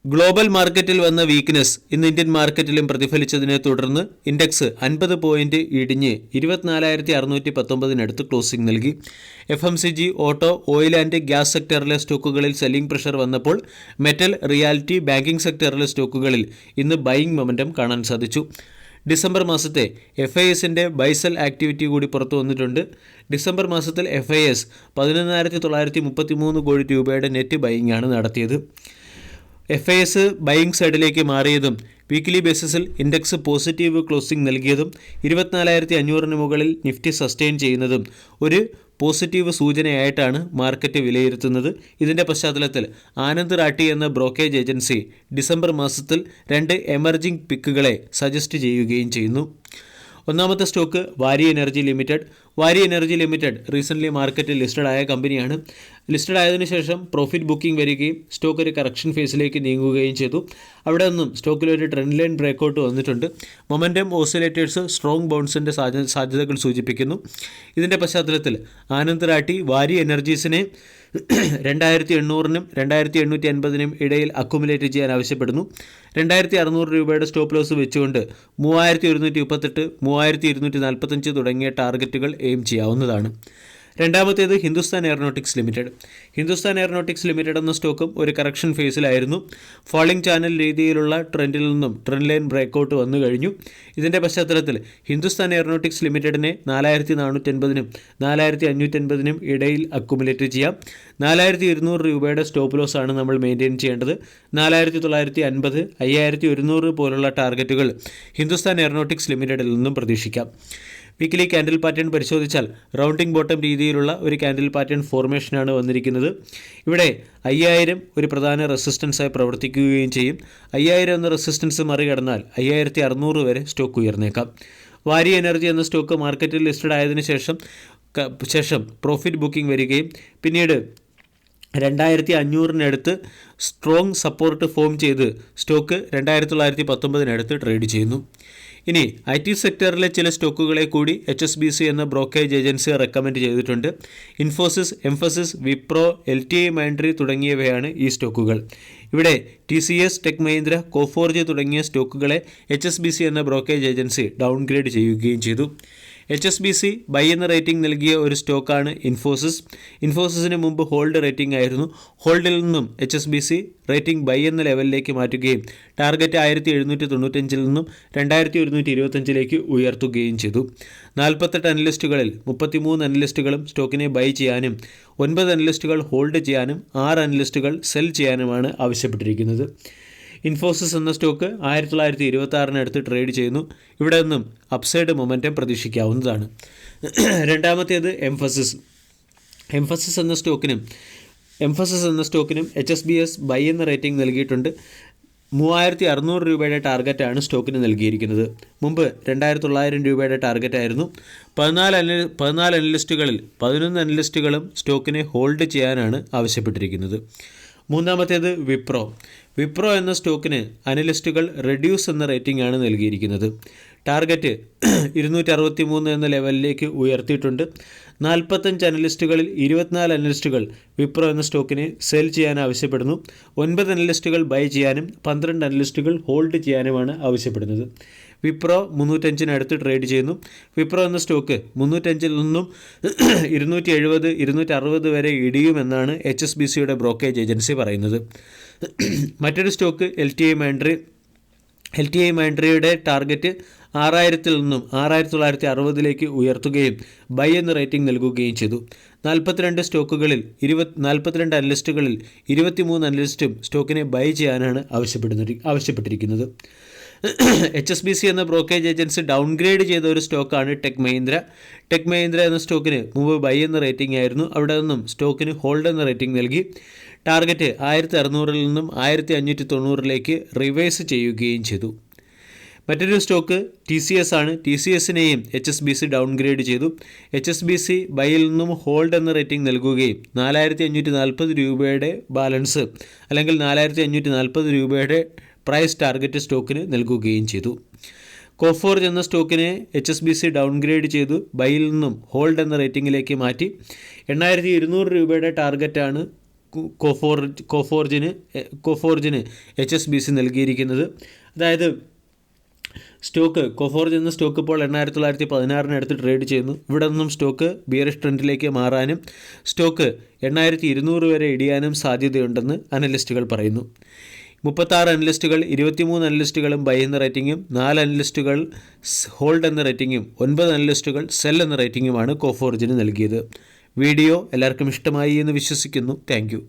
Global മാർക്കറ്റിൽ വന്ന weakness ഇന്ന് ഇന്ത്യൻ മാർക്കറ്റിലും പ്രതിഫലിച്ചതിനെ തുടർന്ന് ഇൻഡെക്സ് 50 പോയിന്റ് ഇടിഞ്ഞ് 24,619 ക്ലോസിംഗ് നൽകി. FMCG, auto, oil and gas സെക്ടറിലെ സ്റ്റോക്കുകളിൽ സെല്ലിംഗ് പ്രഷർ വന്നപ്പോൾ മെറ്റൽ, റിയാലിറ്റി, ബാങ്കിംഗ് സെക്ടറിലെ സ്റ്റോക്കുകളിൽ ഇന്ന് ബൈയിങ് മൊമെന്റം കാണാൻ സാധിച്ചു. ഡിസംബർ മാസത്തെ FISന്റെ ബൈസെൽ ആക്ടിവിറ്റി കൂടി പുറത്തു വന്നിട്ടുണ്ട്. ഡിസംബർ മാസത്തിൽ FIS 11,933 കോടി രൂപയുടെ നെറ്റ് ബൈയിങ് ആണ് നടത്തിയത്. FIS ബൈയിങ് സൈഡിലേക്ക് മാറിയതും വീക്ക്ലി ബേസിസിൽ ഇൻഡെക്സ് പോസിറ്റീവ് ക്ലോസിംഗ് നൽകിയതും 24,500 മുകളിൽ നിഫ്റ്റി സസ്റ്റെയിൻ ചെയ്യുന്നതും ഒരു പോസിറ്റീവ് സൂചനയായിട്ടാണ് മാർക്കറ്റ് വിലയിരുത്തുന്നത്. ഇതിൻ്റെ പശ്ചാത്തലത്തിൽ ആനന്ദ് റാട്ടി എന്ന ബ്രോക്കേജ് ഏജൻസി ഡിസംബർ മാസത്തിൽ 2 എമർജിംഗ് പിക്കുകളെ സജസ്റ്റ് ചെയ്യുകയും ചെയ്യുന്നു. ഒന്നാമത്തെ സ്റ്റോക്ക് വാരി എനർജി ലിമിറ്റഡ്. വാരി എനർജി ലിമിറ്റഡ് റീസെൻ്റ്ലി മാർക്കറ്റിൽ ലിസ്റ്റഡ് ആയ കമ്പനിയാണ്. ലിസ്റ്റഡ് ആയതിനു ശേഷം പ്രോഫിറ്റ് ബുക്കിംഗ് വരികയും സ്റ്റോക്ക് ഒരു കറക്ഷൻ ഫേസിലേക്ക് നീങ്ങുകയും ചെയ്തു. അവിടെ നിന്നും സ്റ്റോക്കിൽ ഒരു ട്രെൻഡ് ലൈൻ ബ്രേക്കൗട്ട് വന്നിട്ടുണ്ട്. മൊമെൻറ്റം ഓസിലേറ്റേഴ്സ് സ്ട്രോങഗ് ബൗൺസിൻ്റെ സാധ്യതകൾ സൂചിപ്പിക്കുന്നു. ഇതിൻ്റെ പശ്ചാത്തലത്തിൽ ആനന്ദ് റാട്ടി വാരി എനർജീസിനെ 2,800-നും 2,850-നും ഇടയിൽ അക്കുമുലേറ്റ് ചെയ്യാൻ ആവശ്യപ്പെടുന്നു. 2,600 രൂപയുടെ സ്റ്റോപ്പ് ലോസ് വെച്ചുകൊണ്ട് 3,138, 3,245 തുടങ്ങിയ ടാർഗറ്റുകൾ എയിം ചെയ്യാവുന്നതാണ്. രണ്ടാമത്തേത് Hindustan aeronautics limited. Hindustan aeronautics limited എന്ന സ്റ്റോക്കും ഒരു കറക്ഷൻ ഫേസിലായിരുന്നു. ഫാളിംഗ് ചാനൽ രീതിയിലുള്ള ട്രെൻഡിൽ നിന്നും ട്രെൻഡ് ലൈൻ ബ്രേക്കൗട്ട് വന്നു കഴിഞ്ഞു. ഇതിൻ്റെ പശ്ചാത്തലത്തിൽ ഹിന്ദുസ്ഥാൻ എയറോനോട്ടിക്സ് ലിമിറ്റഡിനെ 4,480-നും 4,550-നും ഇടയിൽ അക്കുമുലേറ്റ് ചെയ്യാം. 4,200 രൂപയുടെ സ്റ്റോപ്പ് ലോസ് ആണ് നമ്മൾ മെയിൻറ്റെയിൻ ചെയ്യേണ്ടത്. 4,950, 5,100 പോലുള്ള ടാർഗറ്റുകൾ ഹിന്ദുസ്ഥാൻ എയറോനോട്ടിക്സ് ലിമിറ്റഡിൽ നിന്നും പ്രതീക്ഷിക്കാം. വീക്കിലി ക്യാൻഡിൽ പാറ്റേൺ പരിശോധിച്ചാൽ റൗണ്ടിംഗ് ബോട്ടം രീതിയിലുള്ള ഒരു ക്യാൻഡിൽ പാറ്റേൺ ഫോർമേഷനാണ് വന്നിരിക്കുന്നത്. ഇവിടെ 5,000 ഒരു പ്രധാന റെസിസ്റ്റൻസായി പ്രവർത്തിക്കുകയും ചെയ്യും. 5,000 എന്ന റെസിസ്റ്റൻസ് മറികടന്നാൽ 5,600 വരെ സ്റ്റോക്ക് ഉയർന്നേക്കാം. വാരി എനർജി എന്ന സ്റ്റോക്ക് മാർക്കറ്റിൽ ലിസ്റ്റഡ് ആയതിനു ശേഷം പ്രോഫിറ്റ് ബുക്കിംഗ് വരികയും പിന്നീട് 2,500-നടുത്ത് സ്ട്രോങ് സപ്പോർട്ട് ഫോം ചെയ്ത് സ്റ്റോക്ക് 2,919-നടുത്ത് ട്രേഡ് ചെയ്യുന്നു. ഇനി IT സെക്ടറിലെ ചില സ്റ്റോക്കുകളെ കൂടി HSBC എന്ന ബ്രോക്കേജ് ഏജൻസി റെക്കമെൻഡ് ചെയ്തിട്ടുണ്ട്. ഇൻഫോസിസ്, എംഫസിസ്, വിപ്രോ, LTI മൈൻഡ്രി തുടങ്ങിയവയാണ് ഈ സ്റ്റോക്കുകൾ. ഇവിടെ TCS, ടെക് മഹീന്ദ്ര, കോഫോർജ് തുടങ്ങിയ സ്റ്റോക്കുകളെ HSBC എന്ന ബ്രോക്കേജ് ഏജൻസി ഡൗൺഗ്രേഡ് ചെയ്യുകയും ചെയ്തു. HSBC ബൈ എന്ന റേറ്റിംഗ് നൽകിയ ഒരു സ്റ്റോക്കാണ് ഇൻഫോസിസ്. ഇൻഫോസിസിന് മുമ്പ് ഹോൾഡ് റേറ്റിംഗ് ആയിരുന്നു. ഹോൾഡിൽ നിന്നും HSBC റേറ്റിംഗ് ബൈ എന്ന ലെവലിലേക്ക് മാറ്റുകയും ടാർഗറ്റ് 1,795-ൽ നിന്നും 2,125-ലേക്ക് ഉയർത്തുകയും ചെയ്തു. 48 അനലിസ്റ്റുകളിൽ 33 അനലിസ്റ്റുകളും സ്റ്റോക്കിനെ ബൈ ചെയ്യാനും 9 അനലിസ്റ്റുകൾ ഹോൾഡ് ചെയ്യാനും 6 അനലിസ്റ്റുകൾ സെൽ ചെയ്യാനുമാണ് ആവശ്യപ്പെട്ടിരിക്കുന്നത്. ഇൻഫോസിസ് എന്ന സ്റ്റോക്ക് 1926-നടുത്ത് ട്രേഡ് ചെയ്യുന്നു. ഇവിടെ നിന്നും അപ്സൈഡ് മൊമെൻറ്റം പ്രതീക്ഷിക്കാവുന്നതാണ്. രണ്ടാമത്തേത് എംഫസിസ്. എംഫസിസ് എന്ന സ്റ്റോക്കിനും HSBC ബൈ എന്ന റേറ്റിംഗ് നൽകിയിട്ടുണ്ട്. 3,600 രൂപയുടെ ടാർഗറ്റാണ് സ്റ്റോക്കിന് നൽകിയിരിക്കുന്നത്. മുമ്പ് 2,900 രൂപയുടെ ടാർഗറ്റായിരുന്നു. 14 അനലിസ്റ്റുകളിൽ 11 അനലിസ്റ്റുകളും സ്റ്റോക്കിനെ ഹോൾഡ് ചെയ്യാനാണ് ആവശ്യപ്പെട്ടിരിക്കുന്നത്. മൂന്നാമത്തേത് വിപ്രോ എന്ന സ്റ്റോക്കിന് അനലിസ്റ്റുകൾ റെഡ്യൂസ് എന്ന റേറ്റിംഗ് ആണ് നൽകിയിരിക്കുന്നത്. ടാർഗറ്റ് 263 എന്ന ലെവലിലേക്ക് ഉയർത്തിയിട്ടുണ്ട്. 45 അനലിസ്റ്റുകളിൽ 24 അനലിസ്റ്റുകൾ വിപ്രോ എന്ന സ്റ്റോക്കിനെ സെൽ ചെയ്യാൻ ആവശ്യപ്പെടുന്നു. 9 അനലിസ്റ്റുകൾ ബൈ ചെയ്യാനും 12 അനലിസ്റ്റുകൾ ഹോൾഡ് ചെയ്യാനുമാണ് ആവശ്യപ്പെടുന്നത്. വിപ്രോ 305-നടുത്ത് ട്രേഡ് ചെയ്യുന്നു. വിപ്രോ എന്ന സ്റ്റോക്ക് 305-ൽ നിന്നും 270, 260 വരെ ഇടിയുമെന്നാണ് HSBCയുടെ ബ്രോക്കേജ് ഏജൻസി പറയുന്നത്. മറ്റൊരു സ്റ്റോക്ക് LTI മൈൻഡ്രി. LTI മൈൻഡ്രിയുടെ ടാർഗറ്റ് 6,000-ൽ നിന്നും 6,960-ലേക്ക് ഉയർത്തുകയും ബൈ എന്ന റേറ്റിംഗ് നൽകുകയും ചെയ്തു. 42 സ്റ്റോക്കുകളിൽ 42 അനലിസ്റ്റുകളിൽ 23 അനലിസ്റ്റും സ്റ്റോക്കിനെ ബൈ ചെയ്യാനാണ് ആവശ്യപ്പെട്ടിരിക്കുന്നത്. HSBC എന്ന ബ്രോക്കേജ് ഏജൻസി ഡൗൺഗ്രേഡ് ചെയ്ത ഒരു സ്റ്റോക്കാണ് ടെക് മഹീന്ദ്ര. ടെക് മഹീന്ദ്ര എന്ന സ്റ്റോക്കിന് മുമ്പ് ബൈ എന്ന റേറ്റിംഗ് ആയിരുന്നു. അവിടെ നിന്നും സ്റ്റോക്കിന് ഹോൾഡ് എന്ന റേറ്റിംഗ് നൽകി. ടാർഗറ്റ് 1,600-ൽ നിന്നും 1,590-ലേക്ക് റിവേഴ്സ് ചെയ്യുകയും ചെയ്തു. മറ്റൊരു സ്റ്റോക്ക് TCS ആണ്. TCSനെയും HSBC ഡൗൺഗ്രേഡ് ചെയ്തു. HSBC ബൈയിൽ നിന്നും ഹോൾഡ് എന്ന റേറ്റിംഗ് നൽകുകയും 4,540 രൂപയുടെ ബാലൻസ് അല്ലെങ്കിൽ 4,540 രൂപയുടെ പ്രൈസ് ടാർഗറ്റ് സ്റ്റോക്കിന് നൽകുകയും ചെയ്തു. കോഫോർജ് എന്ന സ്റ്റോക്കിനെ HSBC ഡൗൺഗ്രേഡ് ചെയ്തു. ബൈയിൽ നിന്നും ഹോൾഡ് എന്ന റേറ്റിംഗിലേക്ക് മാറ്റി. 8,200 രൂപയുടെ ടാർഗറ്റാണ് കോഫോർജിന് HSBC നൽകിയിരിക്കുന്നത്. അതായത് കോഫോർജ് എന്ന സ്റ്റോക്ക് ഇപ്പോൾ 8,916 അടുത്ത് ട്രേഡ് ചെയ്യുന്നു. ഇവിടെ നിന്നും സ്റ്റോക്ക് ബിയറിഷ് ട്രെൻഡിലേക്ക് മാറാനും സ്റ്റോക്ക് 8,200 വരെ ഇടിയാനും സാധ്യതയുണ്ടെന്ന് അനലിസ്റ്റുകൾ പറയുന്നു. 36 അനലിസ്റ്റുകൾ 23 അനലിസ്റ്റുകളും ബൈ എന്ന റേറ്റിംഗും 4 അനലിസ്റ്റുകൾ ഹോൾഡ് എന്ന റേറ്റിംഗും 9 അനലിസ്റ്റുകൾ സെൽ എന്ന റേറ്റിംഗുമാണ് കോഫോർജിന് നൽകിയത്. വീഡിയോ എല്ലാവർക്കും ഇഷ്ടമായി എന്ന് വിശ്വസിക്കുന്നു. താങ്ക്